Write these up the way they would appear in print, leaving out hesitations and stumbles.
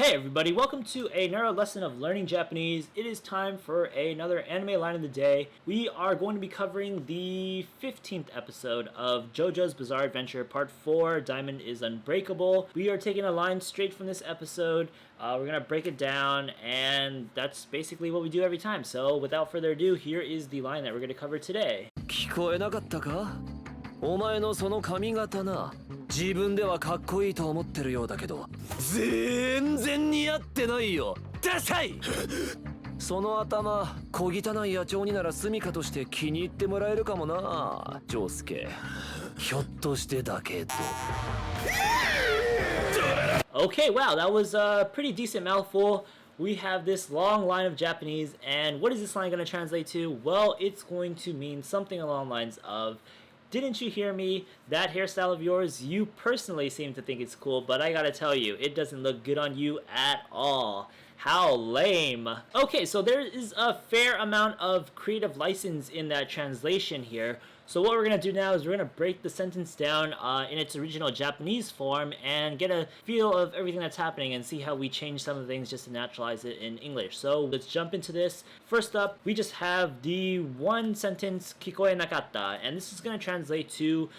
Hey everybody, welcome to another lesson of learning Japanese. It is time for another anime line of the day. We are going to be covering the 15th episode of JoJo's Bizarre Adventure Part 4, Diamond is Unbreakable. We are taking a line straight from this episode. We're going to break it down, and that's basically what we do every time. So without further ado, here is the line that we're going to cover today. 聞こえなかったか？お前のその髪型な。自分ではかっこいいと思ってるようだけど全然似合ってないよ。ダサいその頭こぎたない野鳥になら住み家として気に入ってもらえるかもな仗助。ひょっとしてだけど。 Okay, wow, that was a pretty decent mouthful. We have this long line of Japanese, and what is this line going to translate to? Well, it's going to mean something along the lines of, didn't you hear me? That hairstyle of yours, you personally seem to think it's cool, but I gotta tell you, it doesn't look good on you at all. How lame. Okay, so there is a fair amount of creative license in that translation here. So what we're going to do now is we're going to break the sentence down in its original Japanese form and get a feel of everything that's happening and see how we change some of the things just to naturalize it in English. So let's jump into this. First up, we just have the one sentence, Kikoenakattaka, and this is going to translate to,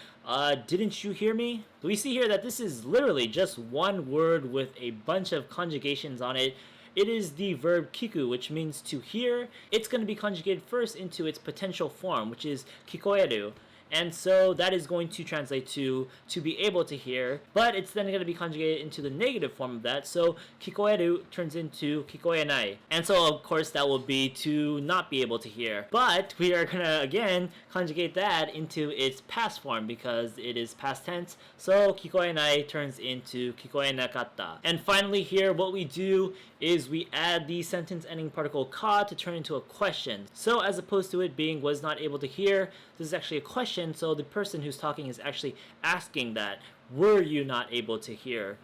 didn't you hear me? We see here that this is literally just one word with a bunch of conjugations on it. It is the verb kiku, which means to hear. It's going to be conjugated first into its potential form, which is kikoeru. And so that is going to translate to be able to hear, but it's then going to be conjugated into the negative form of that. So kikoeru turns into kikoenai. And so of course that will be to not be able to hear. But we are going to again conjugate that into its past form because it is past tense. So kikoenai turns into kikoenakatta. And finally here what we do is we add the sentence ending particle ka to turn into a question. So as opposed to it being was not able to hear, this is actually a question, so the person who's talking is actually asking that, were you not able to hear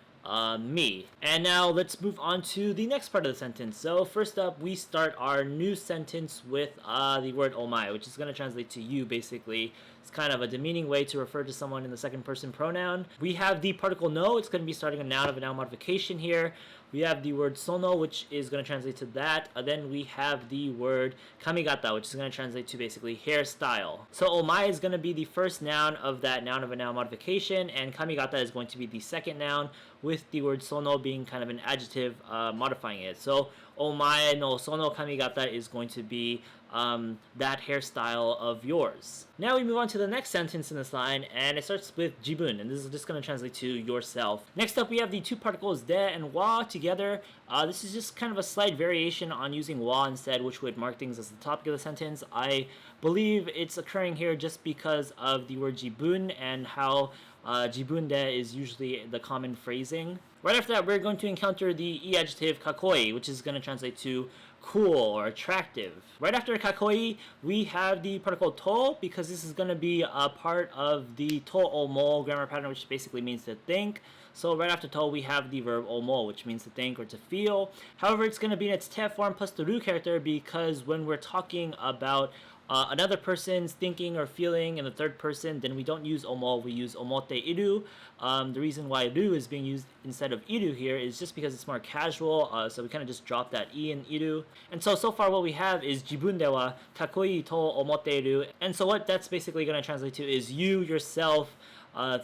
me? And now let's move on to the next part of the sentence. So first up, we start our new sentence with the word omae, which is going to translate to you basically. It's kind of a demeaning way to refer to someone in the second person pronoun. We have the particle no, it's going to be starting a noun of a noun modification here. We have the word sono, which is going to translate to that. Then we have the word kamigata, which is going to translate to basically hairstyle. So omae is going to be the first noun of that noun of a noun modification, and kamigata is going to be the second noun, with the word sono being kind of an adjective modifying it. So omae no sono kamigata is going to be that hairstyle of yours. Now we move on to the next sentence in this line, and it starts with jibun, and this is just going to translate to yourself. Next up, we have the two particles de and wa together. This is just kind of a slight variation on using wa instead, which would mark things as the topic of the sentence. I believe it's occurring here just because of the word jibun and how jibun de is usually the common phrasing. Right after that, we're going to encounter the e adjective kakkoii, which is going to translate to cool or attractive. Right after kakkoii, we have the particle to, because this is going to be a part of the to omo grammar pattern, which basically means to think. So right after to, we have the verb omo, which means to think or to feel. However, it's going to be in its te form plus the ru character, because when we're talking about another person's thinking or feeling in the third person, then we don't use omo, we use omotteru. The reason why ru is being used instead of iru here is just because it's more casual, so we kind of just drop that e in iru. And so far what we have is jibun de wa kakkoii to omotteru. And so what that's basically going to translate to is you yourself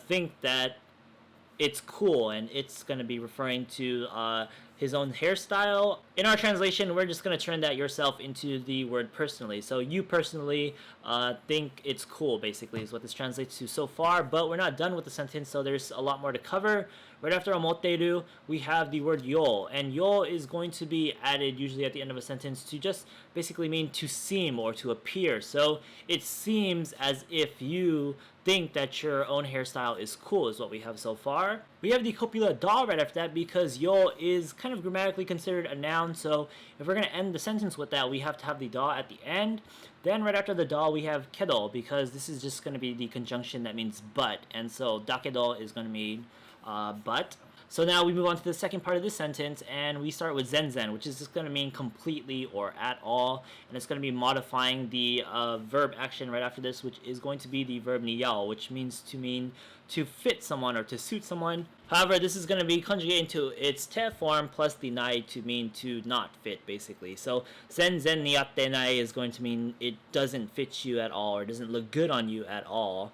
think that it's cool, and it's going to be referring to his own hairstyle. In our translation, we're just going to turn that yourself into the word personally. So you personally think it's cool, basically, is what this translates to so far. But we're not done with the sentence, so there's a lot more to cover. Right after omotteru, we have the word yo. And yo is going to be added usually at the end of a sentence to just basically mean to seem or to appear. So it seems as if you think that your own hairstyle is cool, is what we have so far. We have the copula da right after that, because yo is kind of grammatically considered a noun, so if we're going to end the sentence with that, we have to have the da at the end. Then right after the da, we have kedo, because this is just going to be the conjunction that means but, and so dakedo is going to mean but. So now we move on to the second part of this sentence, and we start with ze-nzen, which is just going to mean completely or at all, and it's going to be modifying the verb action right after this, which is going to be the verb niau, which means to fit someone or to suit someone. However, this is going to be conjugated into its te form plus the nai to mean to not fit, basically. So, ze-nzen似ってない is going to mean it doesn't fit you at all, or doesn't look good on you at all.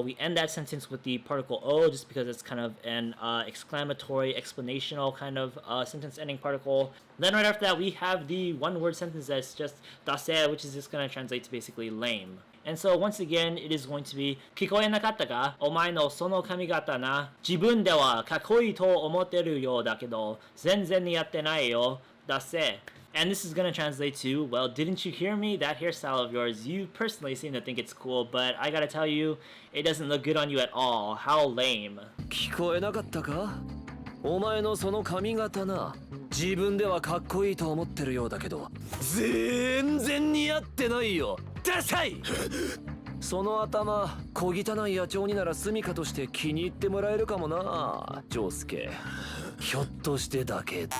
We end that sentence with the particle o, just because it's kind of an exclamatory, explanational kind of sentence ending particle. Then right after that, we have the one-word sentence that's just Dasai, which is just going to translate to basically lame. And so once again, it is going to be 聞こえなかったか Omae no sono kamigata na 自分ではかっこいいと思ってるようだけど全然似合ってないよ Dasai. And this is going to translate to, well, didn't you hear me? That hairstyle of yours, you personally seem to think it's cool, but I gotta tell you, it doesn't look good on you at all. How lame. 聞こえなかったかお前のその髪型な自分ではかっこいいと思ってるようだけど全然似合ってないよダサいその頭小汚い野鳥になら住みかとして気に入ってもらえるかもな仗助ひょっとしてだけど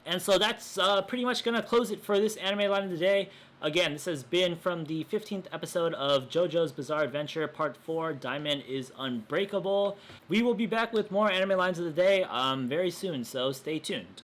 And so that's pretty much gonna close it for this anime line of the day. Again, this has been from the 15th episode of JoJo's Bizarre Adventure Part 4, Diamond is Unbreakable. We will be back with more anime lines of the day very soon, so stay tuned.